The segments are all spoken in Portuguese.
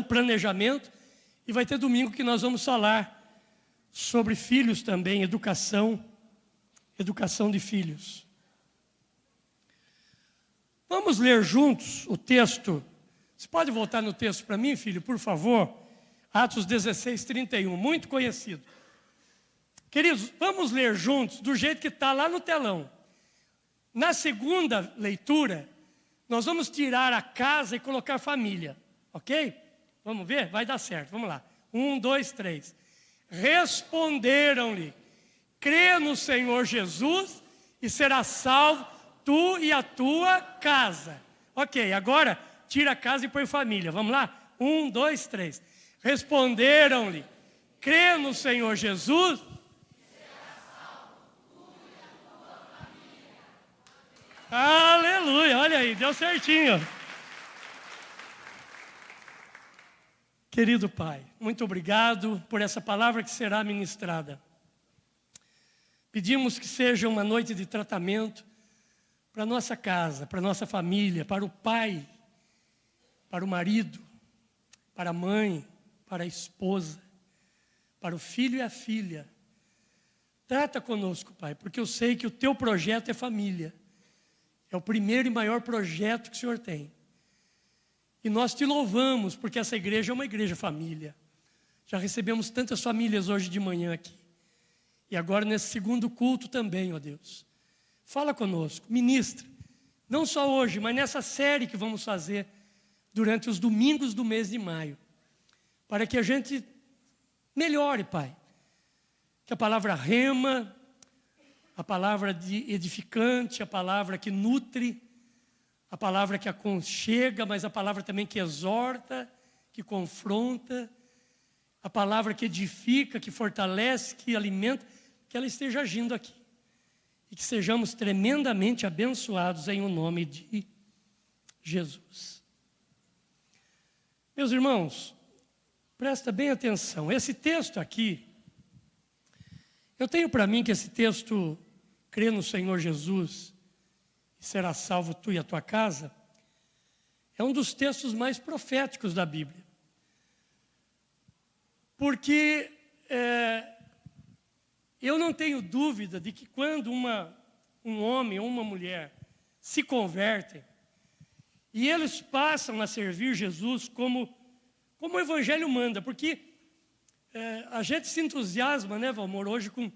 planejamento. E vai ter domingo que nós vamos falar sobre filhos também, educação de filhos. Vamos ler juntos o texto. Você pode voltar no texto para mim, filho, por favor? Atos 16, 31, muito conhecido. Queridos, vamos ler juntos do jeito que está lá no telão. Na segunda leitura, nós vamos tirar a casa e colocar família, ok? Vamos ver? Vai dar certo, vamos lá. 1, 2, 3. Responderam-lhe: crê no Senhor Jesus e serás salvo, tu e a tua casa. Ok, agora tira a casa e põe família. Vamos lá? 1, 2, 3. Responderam-lhe: crê no Senhor Jesus e serás salvo, tu e a tua família. Aleluia, olha aí, deu certinho. Querido Pai, muito obrigado por essa palavra que será ministrada. Pedimos que seja uma noite de tratamento para a nossa casa, para a nossa família, para o pai, para o marido, para a mãe, para a esposa, para o filho e a filha. Trata conosco, Pai, porque eu sei que o Teu projeto é família. É o primeiro e maior projeto que o Senhor tem. E nós Te louvamos, porque essa igreja é uma igreja família. Já recebemos tantas famílias hoje de manhã aqui. E agora nesse segundo culto também, ó Deus. Fala conosco, ministra. Não só hoje, mas nessa série que vamos fazer durante os domingos do mês de maio. Para que a gente melhore, Pai. Que a palavra rema, a palavra de edificante, a palavra que nutre, a palavra que aconchega, mas a palavra também que exorta, que confronta, a palavra que edifica, que fortalece, que alimenta, que ela esteja agindo aqui. E que sejamos tremendamente abençoados em o nome de Jesus. Meus irmãos, presta bem atenção. Esse texto aqui, eu tenho para mim que esse texto, crê no Senhor Jesus e será salvo tu e a tua casa, é um dos textos mais proféticos da Bíblia. Porque eu não tenho dúvida de que quando um homem ou uma mulher se convertem e eles passam a servir Jesus como o Evangelho manda, porque a gente se entusiasma, né, Valmor, hoje com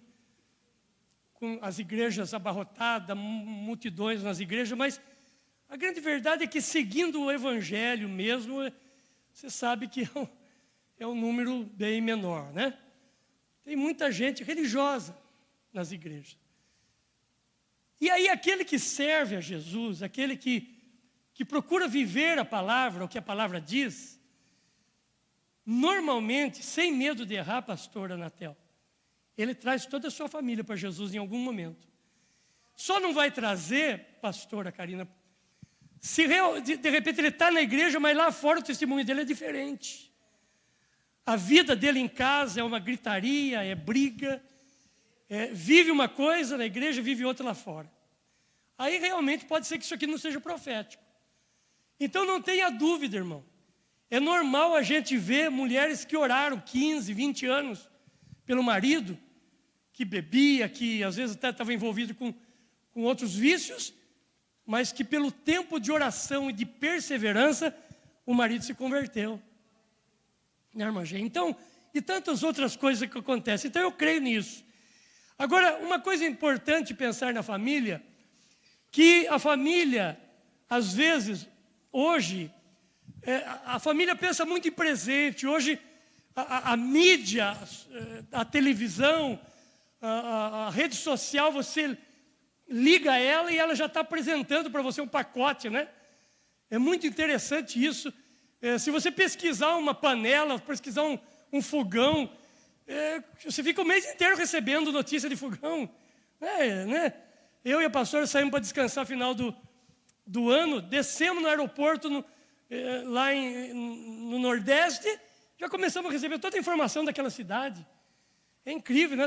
as igrejas abarrotadas, multidões nas igrejas, mas a grande verdade é que seguindo o Evangelho mesmo, você sabe que é um número bem menor, né? Tem muita gente religiosa nas igrejas. E aí aquele que serve a Jesus, aquele que procura viver a palavra, o que a palavra diz, normalmente, sem medo de errar, pastor Anatel, ele traz toda a sua família para Jesus em algum momento. Só não vai trazer, pastora Karina, se de repente ele está na igreja, mas lá fora o testemunho dele é diferente. A vida dele em casa é uma gritaria, é briga, vive uma coisa na igreja, vive outra lá fora. Aí realmente pode ser que isso aqui não seja profético. Então não tenha dúvida, irmão. É normal a gente ver mulheres que oraram 15, 20 anos pelo marido, que bebia, que às vezes até estava envolvido com outros vícios, mas que pelo tempo de oração e de perseverança, o marido se converteu. Né, irmã Gê? Então, e tantas outras coisas que acontecem. Então eu creio nisso. Agora, uma coisa importante pensar na família, que a família, às vezes, hoje, a família pensa muito em presente. Hoje, a mídia, a televisão, a rede social, você liga ela e ela já está apresentando para você um pacote, né? É muito interessante isso. Se você pesquisar uma panela, pesquisar um fogão, você fica o mês inteiro recebendo notícia de fogão. Né? Eu e a pastora saímos para descansar no final do ano, descemos no aeroporto lá no Nordeste, já começamos a receber toda a informação daquela cidade. É incrível, né?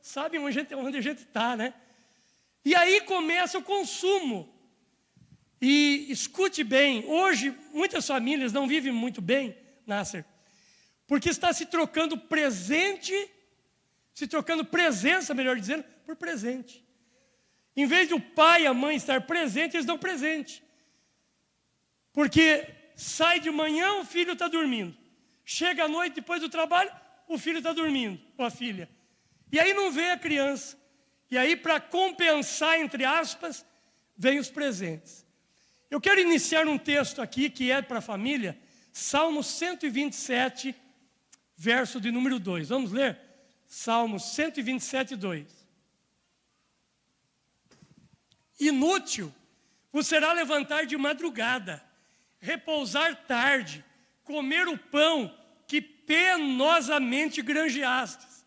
Sabe onde a gente está, né? E aí começa o consumo. E escute bem, hoje muitas famílias não vivem muito bem, Nasser. Porque está se trocando presente, se trocando presença, melhor dizendo, por presente. Em vez do pai e a mãe estar presentes, eles dão presente. Porque sai de manhã, o filho está dormindo. Chega à noite, depois do trabalho, o filho está dormindo, ou a filha. E aí não vê a criança. E aí, para compensar, entre aspas, vem os presentes. Eu quero iniciar um texto aqui, que é para a família, Salmo 127, verso de número 2. Vamos ler? Salmo 127, 2. Inútil vos será levantar de madrugada, repousar tarde, comer o pão que penosamente granjeastes.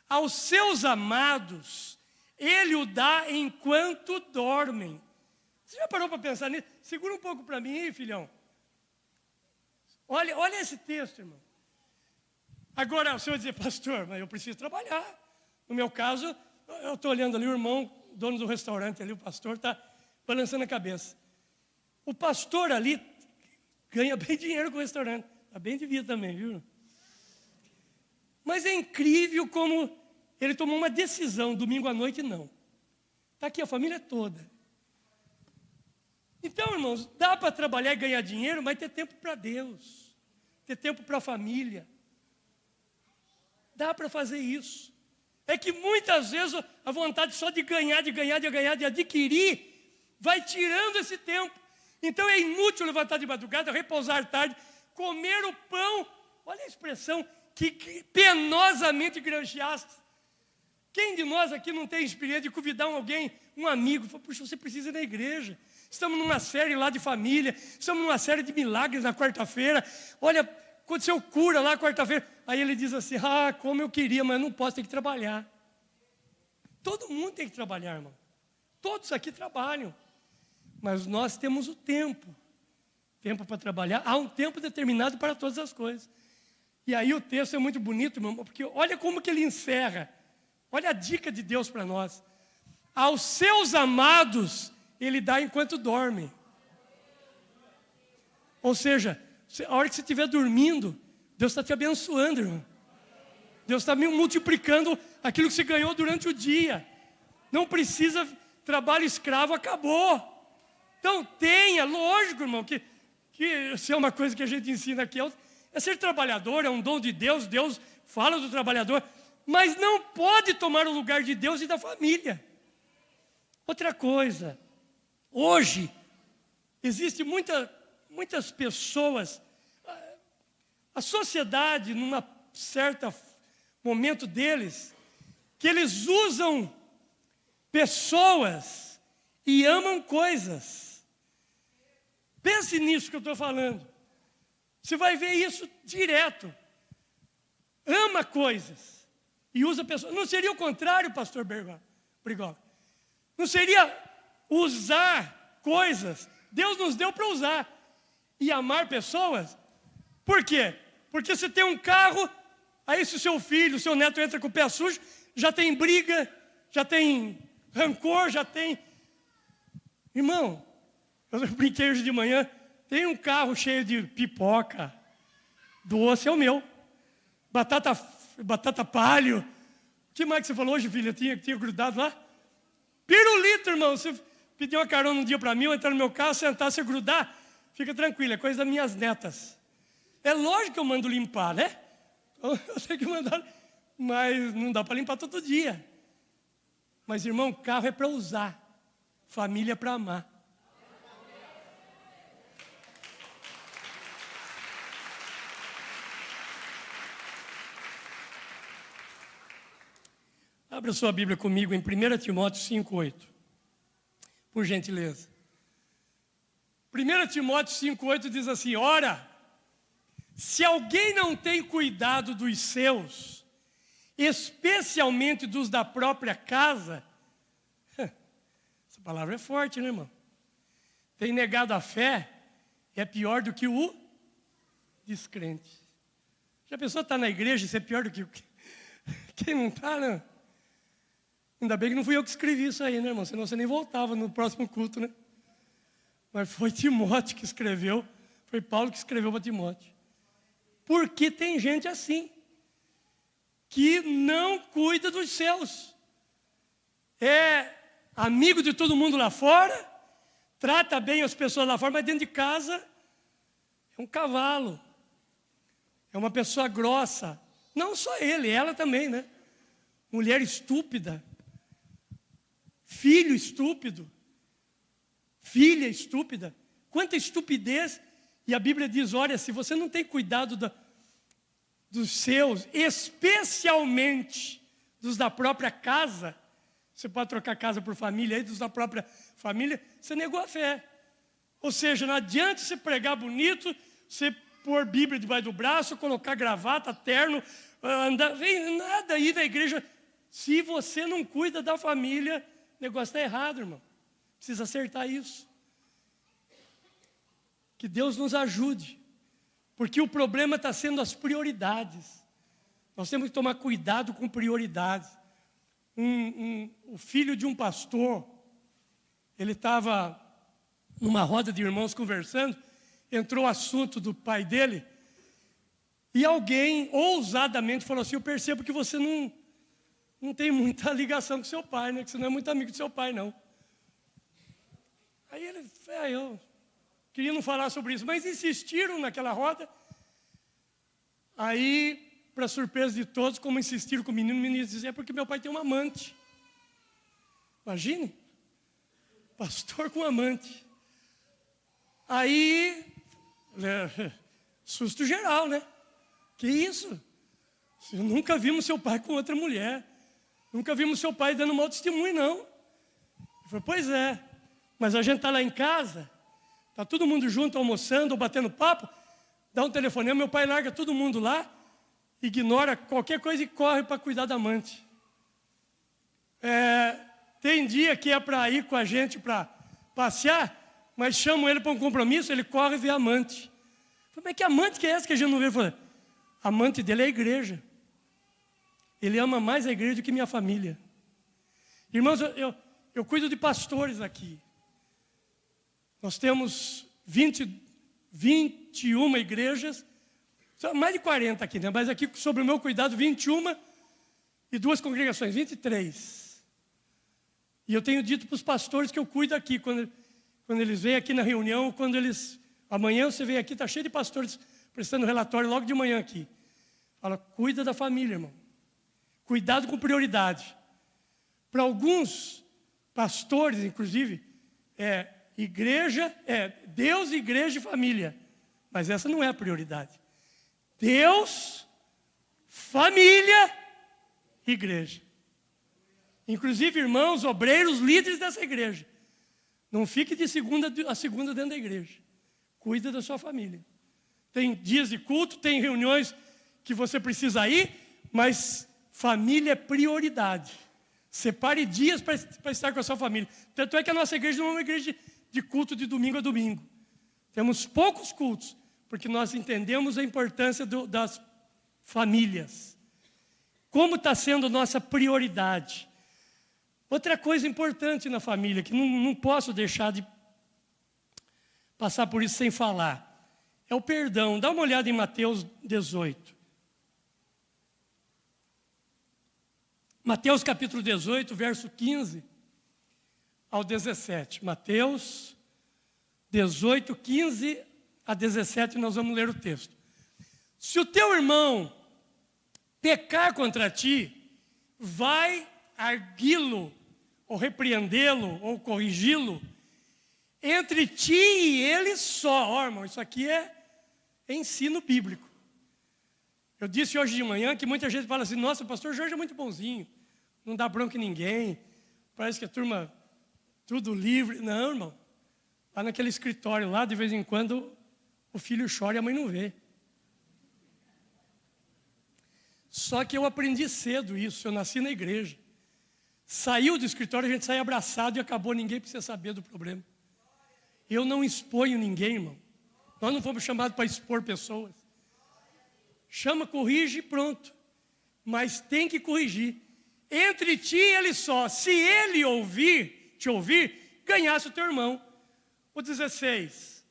Aos seus amados, ele o dá enquanto dormem. Você já parou para pensar nisso? Segura um pouco para mim, filhão. Olha esse texto, irmão. Agora, o senhor vai dizer, pastor, mas eu preciso trabalhar. No meu caso, eu estou olhando ali o irmão, dono do restaurante ali, o pastor está balançando a cabeça. O pastor ali ganha bem dinheiro com o restaurante. Está bem de vida também, viu? Mas é incrível como ele tomou uma decisão, domingo à noite não. Está aqui a família toda. Então, irmãos, dá para trabalhar e ganhar dinheiro, mas ter tempo para Deus. Ter tempo para a família. Dá para fazer isso. É que muitas vezes a vontade só de ganhar, de adquirir, vai tirando esse tempo. Então é inútil levantar de madrugada, repousar tarde, comer o pão. Olha a expressão, que penosamente granjeaste. Quem de nós aqui não tem experiência de convidar alguém, um amigo, fala, puxa, você precisa ir na igreja. Estamos numa série lá de família, estamos numa série de milagres na quarta-feira. Olha, aconteceu cura lá quarta-feira. Aí ele diz assim, como eu queria, mas eu não posso, ter que trabalhar. Todo mundo tem que trabalhar, irmão. Todos aqui trabalham. Mas nós temos o tempo. Tempo para trabalhar. Há um tempo determinado para todas as coisas. E aí o texto é muito bonito, irmão, porque olha como que ele encerra. Olha a dica de Deus para nós. Aos seus amados, ele dá enquanto dormem. Ou seja, a hora que você estiver dormindo, Deus está te abençoando, irmão. Deus está multiplicando aquilo que você ganhou durante o dia. Não precisa, trabalho escravo, acabou. Então tenha, lógico, irmão, que isso é uma coisa que a gente ensina aqui, é ser trabalhador, é um dom de Deus, Deus fala do trabalhador, mas não pode tomar o lugar de Deus e da família. Outra coisa, hoje, existe muitas pessoas, a sociedade, num certo momento deles, que eles usam pessoas e amam coisas. Pense nisso que eu estou falando. Você vai ver isso direto. Ama coisas e usa pessoas. Não seria o contrário, pastor Brigola? Não seria usar coisas? Deus nos deu para usar e amar pessoas. Por quê? Porque você tem um carro, aí se o seu filho, o seu neto entra com o pé sujo, já tem briga, já tem rancor, já tem... Irmão, eu brinquei hoje de manhã, tem um carro cheio de pipoca, doce é o meu, batata palho. O que mais que você falou hoje, filha? Tinha grudado lá? Pirulito, irmão. Você pedir uma carona um dia para mim, eu entrar no meu carro, sentar, você grudar, fica tranquilo, é coisa das minhas netas. É lógico que eu mando limpar, né? Eu tenho que mandar, mas não dá para limpar todo dia. Mas, irmão, carro é para usar, família é para amar. Abra sua Bíblia comigo em 1 Timóteo 5,8. Por gentileza. 1 Timóteo 5,8 diz assim, ora, se alguém não tem cuidado dos seus, especialmente dos da própria casa, essa palavra é forte, né, irmão? Tem negado a fé, é pior do que o descrente. Já a pessoa está na igreja, isso é pior do que quem não está, né? Ainda bem que não fui eu que escrevi isso aí, né, irmão? Senão você nem voltava no próximo culto, né? Mas foi Timóteo que escreveu, foi Paulo que escreveu para Timóteo. Porque tem gente assim, que não cuida dos seus. É amigo de todo mundo lá fora, trata bem as pessoas lá fora, mas dentro de casa é um cavalo. É uma pessoa grossa. Não só ele, ela também, né? Mulher estúpida. Filho estúpido. Filha estúpida. Quanta estupidez. E a Bíblia diz, olha, se você não tem cuidado dos seus, especialmente dos da própria casa, você pode trocar casa por família, aí dos da própria família, você negou a fé. Ou seja, não adianta você pregar bonito, você pôr Bíblia debaixo do braço, colocar gravata, terno, andar, vem nada aí da igreja. Se você não cuida da família, o negócio está errado, irmão. Precisa acertar isso. Que Deus nos ajude. Porque o problema está sendo as prioridades. Nós temos que tomar cuidado com prioridades. O filho de um pastor, ele estava numa roda de irmãos conversando, entrou o assunto do pai dele, e alguém ousadamente falou assim, eu percebo que você não tem muita ligação com seu pai, né? Que você não é muito amigo do seu pai, não. Aí ele, eu queria não falar sobre isso, mas insistiram naquela roda. Aí, para surpresa de todos, como insistiram com o menino dizia, é porque meu pai tem uma amante. Imagine, pastor com amante. Aí, susto geral, né? Que isso? Nunca vimos seu pai com outra mulher. Nunca vimos seu pai dando mau testemunho, não. Ele falou, pois é, mas a gente está lá em casa, está todo mundo junto almoçando ou batendo papo, dá um telefonema, meu pai larga todo mundo lá, ignora qualquer coisa e corre para cuidar da amante. Tem dia que é para ir com a gente para passear, mas chamam ele para um compromisso, ele corre e vê a amante. Como é que amante que é essa que a gente não vê? Eu falei, a amante dele é a igreja. Ele ama mais a igreja do que minha família. Irmãos, eu cuido de pastores aqui. Nós temos 21 igrejas, mais de 40 aqui, né? Mas aqui, sobre o meu cuidado, 21 e 2 congregações, 23. E eu tenho dito para os pastores que eu cuido aqui, quando eles vêm aqui na reunião, amanhã você vem aqui, está cheio de pastores prestando relatório logo de manhã aqui. Fala, cuida da família, irmão. Cuidado com prioridade. Para alguns pastores, inclusive, Deus, igreja e família. Mas essa não é a prioridade. Deus, família, igreja. Inclusive, irmãos, obreiros, líderes dessa igreja. Não fique de segunda a segunda dentro da igreja. Cuida da sua família. Tem dias de culto, tem reuniões que você precisa ir, mas família é prioridade. Separe dias para estar com a sua família. Tanto é que a nossa igreja não é uma igreja de culto de domingo a domingo. Temos poucos cultos, porque nós entendemos a importância das famílias. Como está sendo a nossa prioridade? Outra coisa importante na família, que não posso deixar de passar por isso sem falar, é o perdão. Dá uma olhada em Mateus 18. Mateus capítulo 18, verso 15 ao 17. Mateus 18, 15 a 17, nós vamos ler o texto. Se o teu irmão pecar contra ti, vai arguí-lo, ou repreendê-lo, ou corrigi-lo, entre ti e ele só. Ó, irmão, isso aqui é ensino bíblico. Eu disse hoje de manhã que muita gente fala assim, nossa, o pastor Jorge é muito bonzinho, não dá bronca em ninguém, parece que a turma, tudo livre. Não, irmão, lá naquele escritório lá, de vez em quando, o filho chora e a mãe não vê. Só que eu aprendi cedo isso, eu nasci na igreja. Saiu do escritório, a gente sai abraçado e acabou, ninguém precisa saber do problema. Eu não exponho ninguém, irmão. Nós não fomos chamados para expor pessoas. Chama, corrige e pronto. Mas tem que corrigir. Entre ti e ele só. Se ele te ouvir, ganhasse o teu irmão. O 16.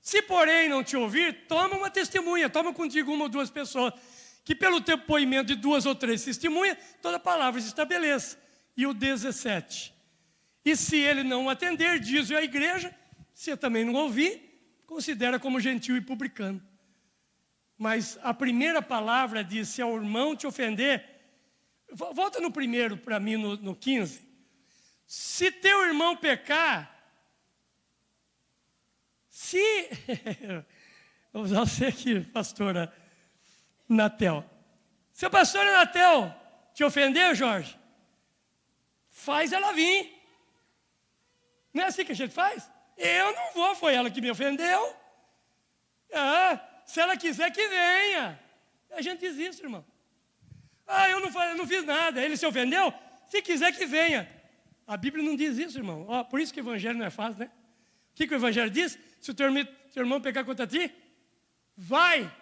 Se, porém, não te ouvir, toma uma testemunha, toma contigo uma ou duas pessoas, que pelo teu poimento de 2 ou 3 testemunhas, toda palavra se estabeleça. E o 17. E se ele não atender, diz a igreja, se eu também não ouvir, considera como gentil e publicano. Mas a primeira palavra diz, se o irmão te ofender, volta no primeiro para mim, no 15. Se teu irmão pecar, vou usar você aqui, pastora Natel. Se a pastora Natel te ofendeu, Jorge, faz ela vir. Não é assim que a gente faz? Eu não vou, foi ela que me ofendeu. Se ela quiser que venha. A gente diz isso, irmão. Eu não fiz nada, ele se ofendeu? Se quiser que venha. A Bíblia não diz isso, irmão. Por isso que o evangelho não é fácil, né? O que o evangelho diz? Se o teu irmão pecar contra ti, vai.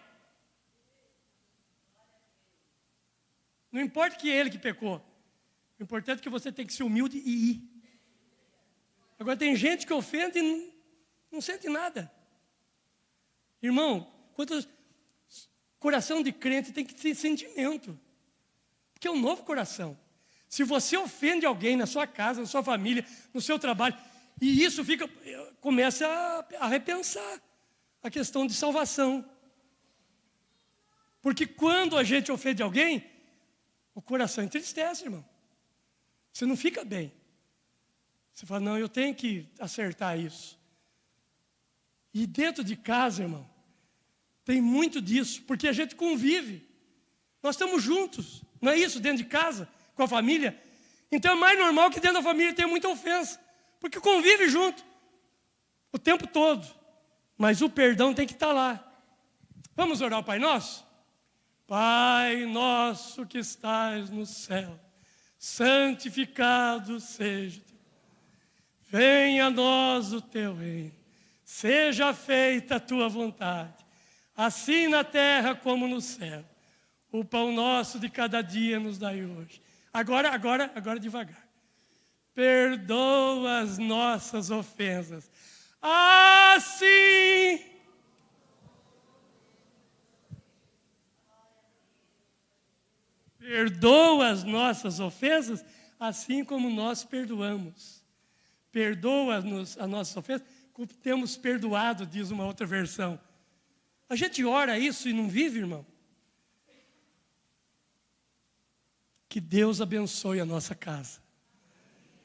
Não importa que ele que pecou. O importante é que você tem que ser humilde e ir. Agora tem gente que ofende e não sente nada. Irmão, coração de crente tem que ter sentimento. Porque é um novo coração. Se você ofende alguém na sua casa, na sua família, no seu trabalho, e isso começa a repensar a questão de salvação. Porque quando a gente ofende alguém, o coração entristece, irmão. Você não fica bem. Você fala, não, eu tenho que acertar isso. E dentro de casa, irmão, tem muito disso, porque a gente convive. Nós estamos juntos, não é isso? Dentro de casa, com a família. Então é mais normal que dentro da família tenha muita ofensa, porque convive junto o tempo todo. Mas o perdão tem que estar lá. Vamos orar ao Pai Nosso? Pai nosso que estás no céu, santificado seja teu nome. Venha a nós o teu reino. Seja feita a tua vontade, assim na terra como no céu. O pão nosso de cada dia nos dai hoje. Agora devagar. Perdoa as nossas ofensas. Assim. Perdoa as nossas ofensas, assim como nós perdoamos. Perdoa-nos as nossas ofensas, como temos perdoado, diz uma outra versão. A gente ora isso e não vive, irmão? Que Deus abençoe a nossa casa.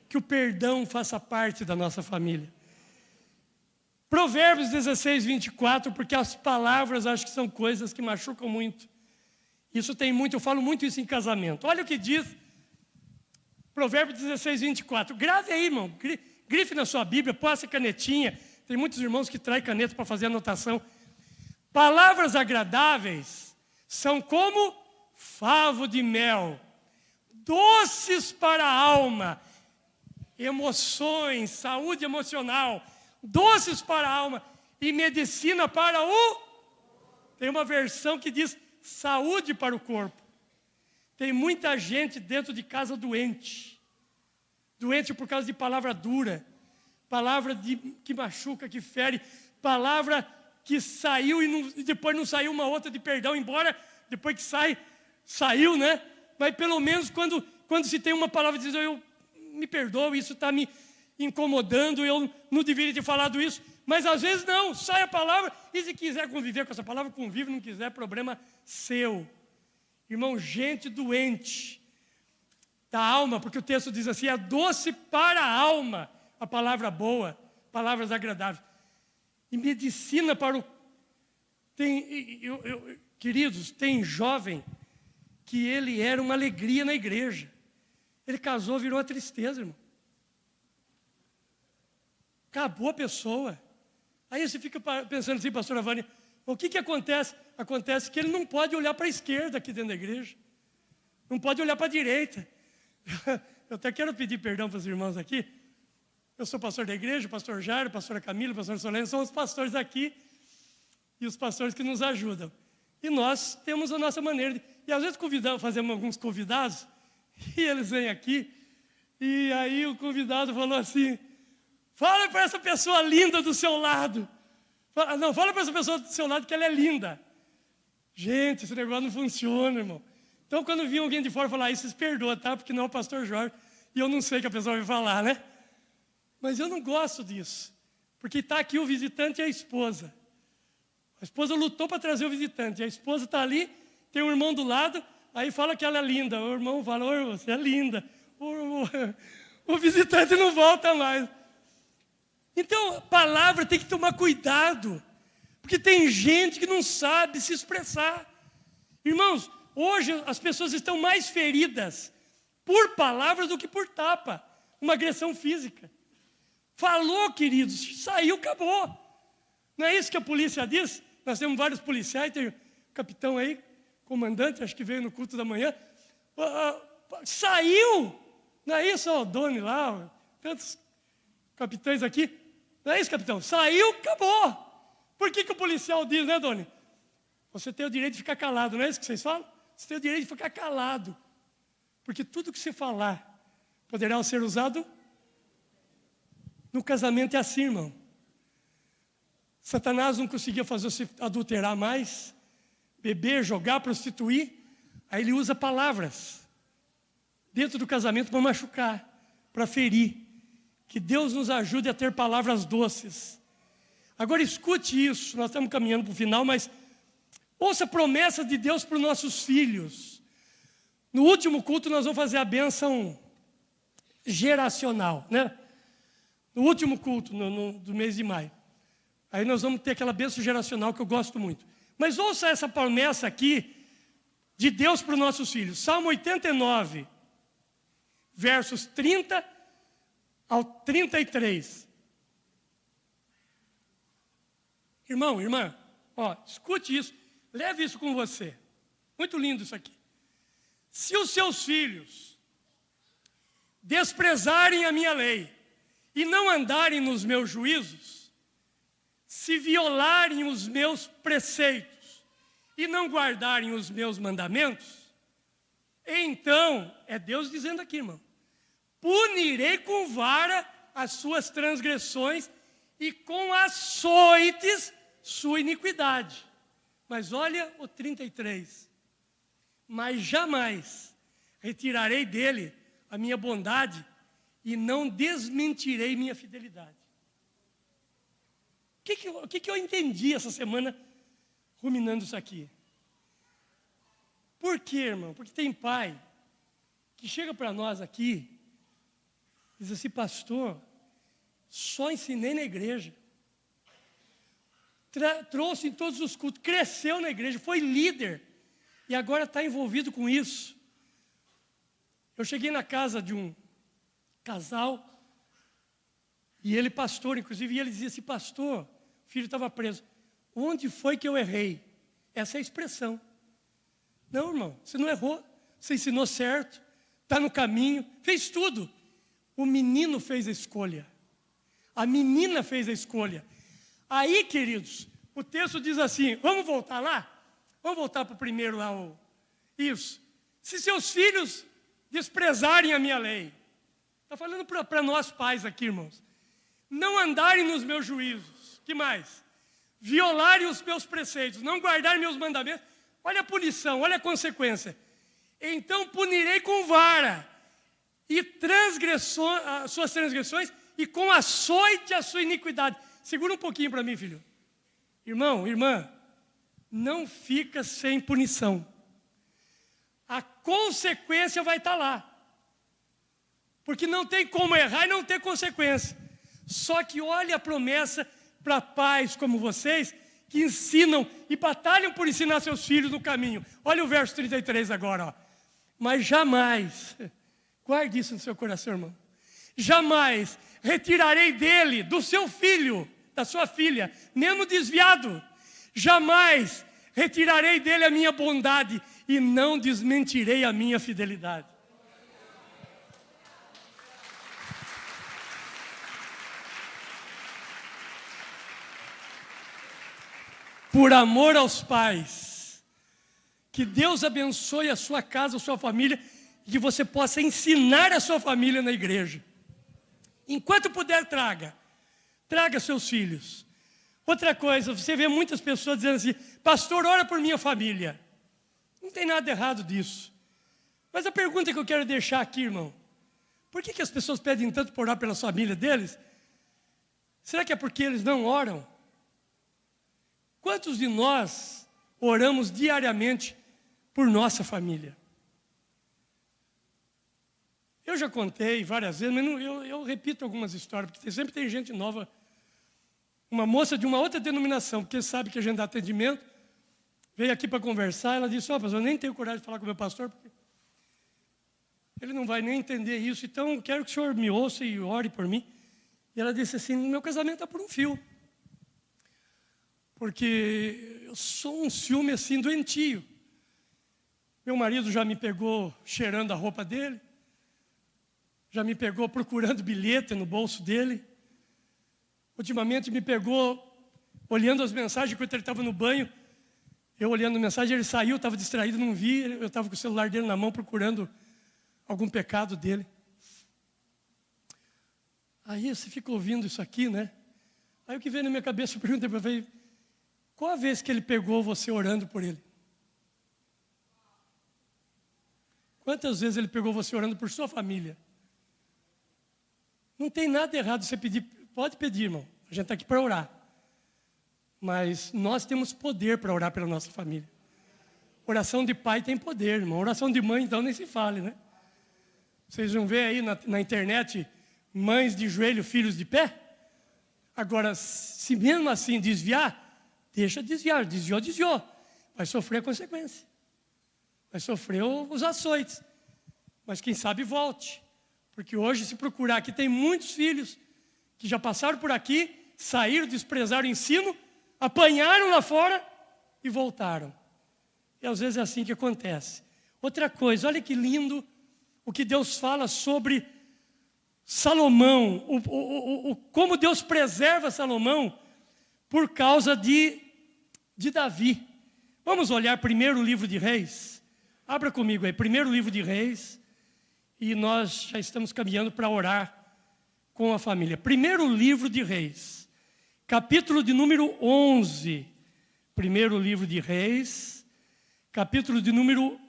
Que o perdão faça parte da nossa família. Provérbios 16, 24, porque as palavras acho que são coisas que machucam muito. Isso tem muito, eu falo muito isso em casamento. Olha o que diz Provérbios 16, 24. Grave aí, irmão. Grife na sua Bíblia, passe canetinha. Tem muitos irmãos que traem caneta para fazer anotação. Palavras agradáveis são como favo de mel, doces para a alma, emoções, saúde emocional, doces para a alma e medicina para o... Tem uma versão que diz saúde para o corpo. Tem muita gente dentro de casa doente. Doente por causa de palavra dura, palavra que machuca, que fere, palavra que saiu e depois não saiu uma outra de perdão, embora depois que saiu, né? Mas pelo menos quando se tem uma palavra de dizer, eu me perdoo, isso está me incomodando, eu não deveria ter falado isso. Mas às vezes não, sai a palavra e se quiser conviver com essa palavra, convive, não quiser, problema seu. Irmão, gente doente da alma, porque o texto diz assim, é doce para a alma, a palavra boa, palavras agradáveis. E medicina para o... Queridos, tem jovem que ele era uma alegria na igreja. Ele casou, virou uma tristeza, irmão. Acabou a pessoa. Aí você fica pensando assim, pastora Vânia, o que acontece? Acontece que ele não pode olhar para a esquerda aqui dentro da igreja. Não pode olhar para a direita. Eu até quero pedir perdão para os irmãos aqui. Eu sou pastor da igreja, o pastor Jairo, a pastora Camila, o pastor Solene, são os pastores aqui e os pastores que nos ajudam. E nós temos a nossa maneira. E às vezes fazemos alguns convidados, e eles vêm aqui, e aí o convidado falou assim, fala para essa pessoa linda do seu lado, Fala para essa pessoa do seu lado que ela é linda. Gente, esse negócio não funciona, irmão. Então, quando vi alguém de fora falar isso, vocês perdoam, tá? Porque não é o pastor Jorge. E eu não sei o que a pessoa vai falar, né? Mas eu não gosto disso. Porque está aqui o visitante e a esposa. A esposa lutou para trazer o visitante. E a esposa está ali, tem um irmão do lado, aí fala que ela é linda. O irmão fala, ô, você é linda. O visitante não volta mais. Então, a palavra tem que tomar cuidado. Porque tem gente que não sabe se expressar. Irmãos, hoje as pessoas estão mais feridas por palavras do que por tapa. Uma agressão física. Falou, queridos, saiu, acabou. Não é isso que a polícia diz? Nós temos vários policiais, tem o capitão aí, comandante, acho que veio no culto da manhã. Saiu! Não é isso, o Doni lá, tantos capitães aqui. Não é isso, capitão? Saiu, acabou. Por que o policial diz, né, Doni? Você tem o direito de ficar calado, não é isso que vocês falam? Você tem o direito de ficar calado. Porque tudo que você falar poderá ser usado no casamento. É assim, irmão. Satanás não conseguia fazer você adulterar mais, beber, jogar, prostituir. Aí ele usa palavras dentro do casamento para machucar, para ferir. Que Deus nos ajude a ter palavras doces. Agora escute isso, nós estamos caminhando para o final, mas ouça a promessa de Deus para os nossos filhos. No último culto nós vamos fazer a bênção geracional, né? No último culto do mês de maio. Aí nós vamos ter aquela bênção geracional que eu gosto muito. Mas ouça essa promessa aqui de Deus para os nossos filhos. Salmo 89, versos 30 ao 33. Irmão, irmã, ó, escute isso, leve isso com você. Muito lindo isso aqui. Se os seus filhos desprezarem a minha lei e não andarem nos meus juízos, se violarem os meus preceitos e não guardarem os meus mandamentos, então, é Deus dizendo aqui, irmão, punirei com vara as suas transgressões e com açoites sua iniquidade. Mas olha o 33. Mas jamais retirarei dele a minha bondade e não desmentirei minha fidelidade. O que eu entendi essa semana ruminando isso aqui? Por quê, irmão? Porque tem pai que chega para nós aqui e diz assim, pastor, só ensinei na igreja. Trouxe em todos os cultos, cresceu na igreja, foi líder e agora está envolvido com isso. Eu cheguei na casa de um casal e ele pastor, inclusive, e ele dizia assim, pastor, o filho estava preso. Onde foi que eu errei? Essa é a expressão. Não, irmão, você não errou, você ensinou certo, está no caminho, fez tudo. O menino fez a escolha. A menina fez a escolha. Aí, queridos, o texto diz assim, vamos voltar lá? Vamos voltar para o primeiro lá. Isso. Se seus filhos desprezarem a minha lei, está falando para nós pais aqui, irmãos, não andarem nos meus juízos, que mais? Violarem os meus preceitos, não guardarem meus mandamentos, olha a punição, olha a consequência. Então punirei com vara e as suas transgressões e com açoite a sua iniquidade. Segura um pouquinho para mim, filho. Irmão, irmã, não fica sem punição. A consequência vai estar lá. Porque não tem como errar e não ter consequência. Só que olha a promessa para pais como vocês, que ensinam e batalham por ensinar seus filhos no caminho. Olha o verso 33 agora. Ó. Mas jamais, guarde isso no seu coração, irmão. Jamais retirarei dele, do seu filho, da sua filha, mesmo desviado. Jamais retirarei dele a minha bondade e não desmentirei a minha fidelidade. Por amor aos pais, que Deus abençoe a sua casa, a sua família, e que você possa ensinar a sua família na igreja. Enquanto puder, traga seus filhos. Outra coisa, você vê muitas pessoas dizendo assim, pastor, ora por minha família. Não tem nada errado disso. Mas a pergunta que eu quero deixar aqui, irmão, por que as pessoas pedem tanto por orar pela família deles? Será que é porque eles não oram? Quantos de nós oramos diariamente por nossa família? Eu já contei várias vezes, mas eu repito algumas histórias, porque sempre tem gente nova. Uma moça de uma outra denominação, porque sabe que a gente dá atendimento, veio aqui para conversar, ela disse, pastor, eu nem tenho coragem de falar com o meu pastor, porque ele não vai nem entender isso, então quero que o senhor me ouça e ore por mim. E ela disse assim, meu casamento está por um fio, porque eu sou um ciúme assim doentio. Meu marido já me pegou cheirando a roupa dele, já me pegou procurando bilhete no bolso dele, ultimamente me pegou olhando as mensagens enquanto ele estava no banho. Eu olhando a mensagem, ele saiu, estava distraído, não vi. Eu estava com o celular dele na mão procurando algum pecado dele. Aí você fica ouvindo isso aqui, né? Aí o que veio na minha cabeça, eu perguntei para ele, qual a vez que ele pegou você orando por ele? Quantas vezes ele pegou você orando por sua família? Não tem nada errado você pedir, pode pedir, irmão. A gente está aqui para orar. Mas nós temos poder para orar pela nossa família. Oração de pai tem poder, irmão. Oração de mãe, então, nem se fale, né? Vocês vão ver aí na internet, mães de joelho, filhos de pé? Agora, se mesmo assim desviar, deixa desviar. Desviou. Vai sofrer a consequência. Vai sofrer os açoites. Mas quem sabe volte. Porque hoje, se procurar aqui, tem muitos filhos que já passaram por aqui, saíram, desprezaram o ensino, apanharam lá fora e voltaram. E às vezes é assim que acontece. Outra coisa, olha que lindo o que Deus fala sobre Salomão, como Deus preserva Salomão por causa de Davi. Vamos olhar primeiro o livro de Reis. Abra comigo aí, primeiro livro de Reis. E nós já estamos caminhando para orar com a família. Primeiro livro de Reis, capítulo de número 11. Primeiro livro de Reis, capítulo de número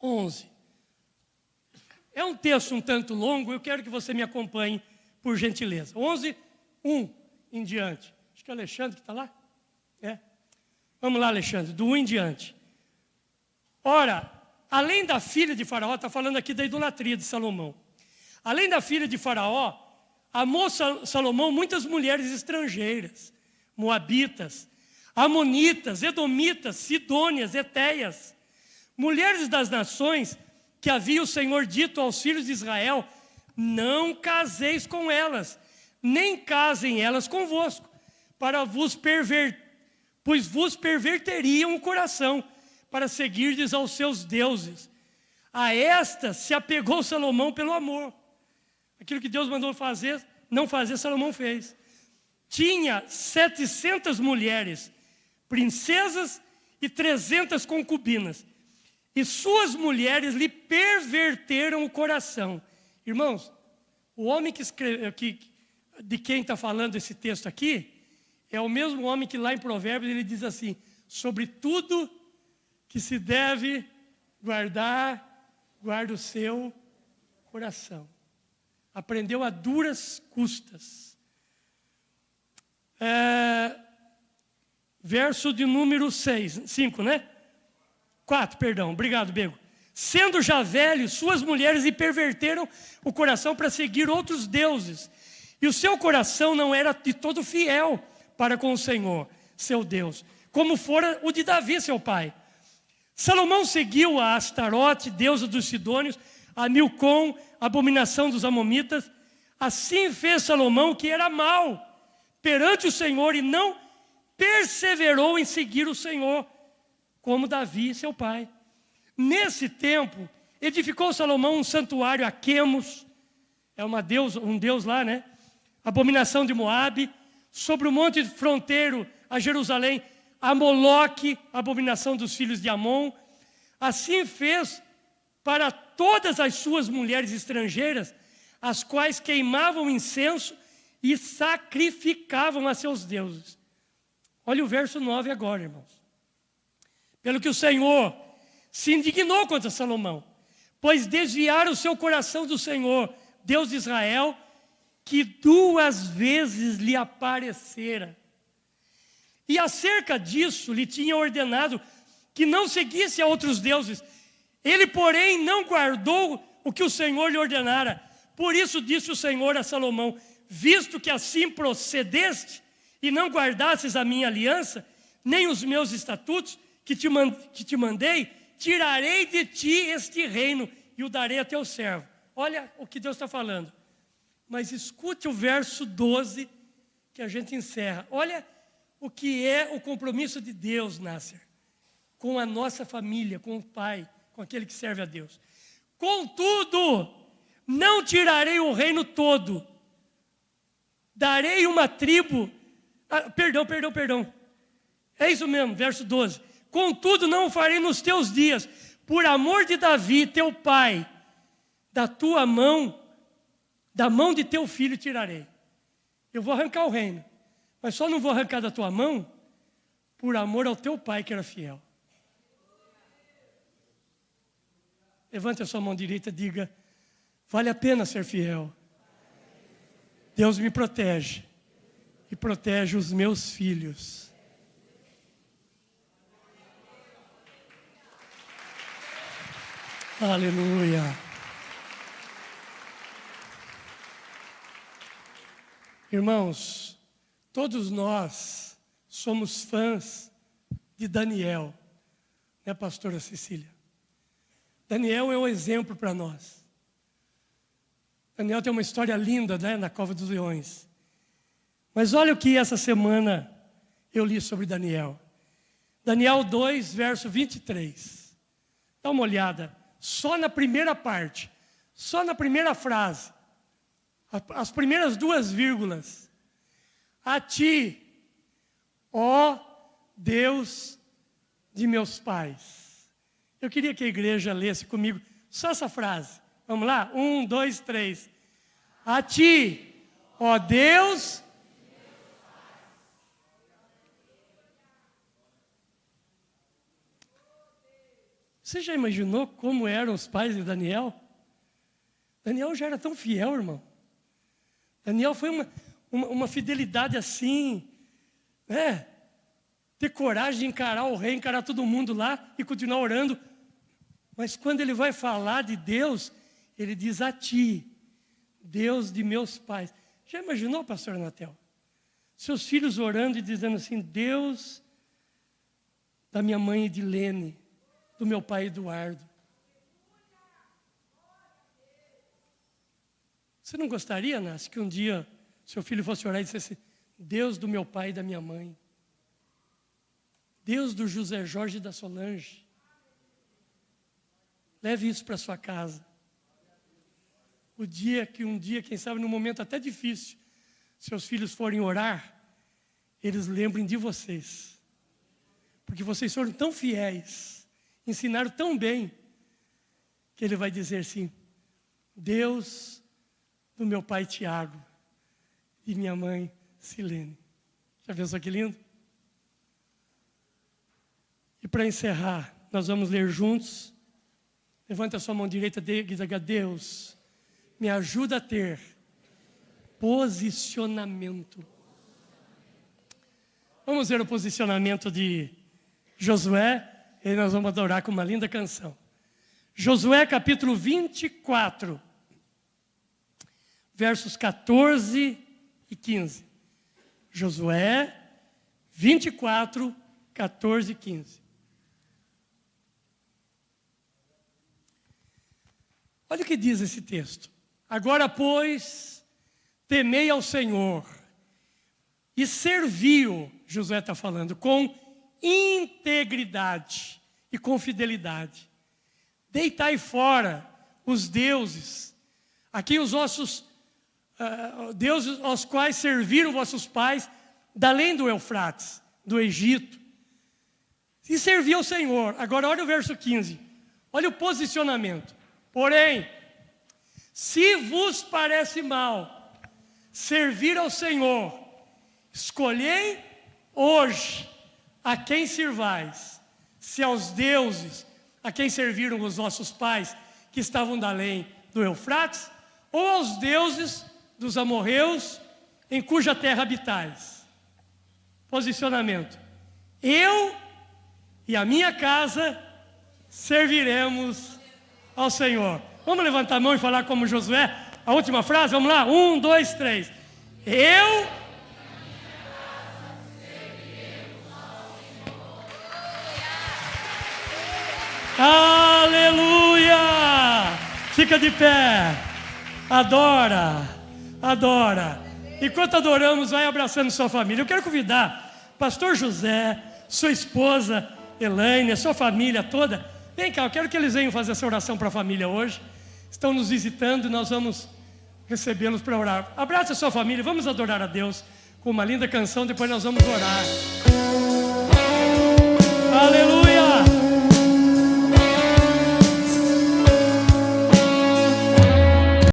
11. É um texto um tanto longo, eu quero que você me acompanhe, por gentileza. 11, 1 em diante. Acho que é o Alexandre que está lá. É. Vamos lá, Alexandre, do 1 em diante. Ora, além da filha de Faraó, está falando aqui da idolatria de Salomão. Além da filha de Faraó, amou Salomão muitas mulheres estrangeiras, moabitas, amonitas, edomitas, sidônias, etéias, mulheres das nações que havia o Senhor dito aos filhos de Israel, não caseis com elas, nem casem elas convosco, pois vos perverteriam o coração, para seguirdes aos seus deuses. A estas se apegou Salomão pelo amor. Aquilo que Deus mandou fazer, não fazer, Salomão fez. Tinha 700 mulheres, princesas e 300 concubinas. E suas mulheres lhe perverteram o coração. Irmãos, o homem que escreveu, de quem está falando esse texto aqui, é o mesmo homem que lá em Provérbios ele diz assim, sobre tudo que se deve guardar, guarda o seu coração. Aprendeu a duras custas. Verso de número 5, né? 4, perdão. Obrigado, Bego. Sendo já velho, suas mulheres lhe perverteram o coração para seguir outros deuses. E o seu coração não era de todo fiel para com o Senhor, seu Deus, como fora o de Davi, seu pai. Salomão seguiu a Astarote, deusa dos Sidônios, a Milcom, abominação dos Amomitas. Assim fez Salomão o que era mal perante o Senhor e não perseverou em seguir o Senhor, como Davi, seu pai. Nesse tempo, edificou Salomão um santuário a Quemos, um deus lá, né? Abominação de Moabe, sobre o monte fronteiro a Jerusalém, a Moloque, abominação dos filhos de Amon. Assim fez para todas as suas mulheres estrangeiras, as quais queimavam incenso e sacrificavam a seus deuses. Olha o verso 9 agora, irmãos. Pelo que o Senhor se indignou contra Salomão, pois desviaram o seu coração do Senhor, Deus de Israel, que 2 vezes lhe aparecera. E acerca disso lhe tinha ordenado que não seguisse a outros deuses. Ele, porém, não guardou o que o Senhor lhe ordenara. Por isso disse o Senhor a Salomão: visto que assim procedeste e não guardasses a minha aliança, nem os meus estatutos que te mandei, tirarei de ti este reino e o darei a teu servo. Olha o que Deus está falando. Mas escute o verso 12 que a gente encerra. Olha o que é o compromisso de Deus, Nasser, com a nossa família, com o Pai, com aquele que serve a Deus. Contudo, não tirarei o reino todo. Darei uma tribo. Perdão. É isso mesmo, verso 12. Contudo, não o farei nos teus dias, por amor de Davi, teu pai, da tua mão, da mão de teu filho tirarei. Eu vou arrancar o reino, mas só não vou arrancar da tua mão por amor ao teu pai que era fiel. Levante a sua mão direita e diga: vale a pena ser fiel. Deus me protege e protege os meus filhos. Aleluia. Irmãos, todos nós somos fãs de Daniel, né, pastora Cecília? Daniel é um exemplo para nós. Daniel tem uma história linda, né, na Cova dos Leões. Mas olha o que essa semana eu li sobre Daniel. Daniel 2, verso 23. Dá uma olhada. Só na primeira parte, só na primeira frase, as primeiras 2 vírgulas. A ti, ó Deus de meus pais. Eu queria que a igreja lesse comigo só essa frase. Vamos lá? 1, 2, 3. A ti, ó Deus. Você já imaginou como eram os pais de Daniel? Daniel já era tão fiel, irmão. Daniel foi uma fidelidade assim, né? Ter coragem de encarar o rei, encarar todo mundo lá e continuar orando. Mas quando ele vai falar de Deus, ele diz: a ti, Deus de meus pais. Já imaginou, pastor Natel? Seus filhos orando e dizendo assim: Deus da minha mãe Edilene, do meu pai Eduardo. Você não gostaria, Nasce, que um dia seu filho fosse orar e dissesse: Deus do meu pai e da minha mãe, Deus do José Jorge e da Solange? Leve isso para sua casa. Um dia, quem sabe, num momento até difícil, seus filhos forem orar, eles lembrem de vocês. Porque vocês foram tão fiéis, ensinaram tão bem, que ele vai dizer assim: Deus do meu pai Tiago e minha mãe Silene. Já pensou que lindo? E para encerrar, nós vamos ler juntos. Levanta a sua mão direita e diga: Deus, me ajuda a ter posicionamento. Vamos ver o posicionamento de Josué, e nós vamos adorar com uma linda canção. Josué capítulo 24, versos 14 e 15. Josué 24, 14 e 15. Olha o que diz esse texto. Agora, pois, temei ao Senhor e servi-o, Josué está falando, com integridade e com fidelidade. Deitai fora os deuses, a quem os vossos deuses aos quais serviram vossos pais, da além do Eufrates, do Egito. E serviu ao Senhor. Agora olha o verso 15. Olha o posicionamento. Porém, se vos parece mal servir ao Senhor. Escolhei hoje a quem sirvais, se aos deuses a quem serviram os vossos pais, que estavam da além do Eufrates, ou aos deuses dos amorreus, em cuja terra habitais. Posicionamento: eu e a minha casa serviremos ao Senhor. Vamos levantar a mão e falar como Josué? A última frase, vamos lá? 1, 2, 3. Eu... Aleluia! Fica de pé. Adora, adora. Enquanto adoramos, vai abraçando sua família. Eu quero convidar pastor José, sua esposa Elaine, a sua família toda. Vem cá, eu quero que eles venham fazer essa oração para a família hoje. Estão nos visitando e nós vamos recebê-los para orar. Abraça a sua família, vamos adorar a Deus com uma linda canção, depois nós vamos orar. Aleluia!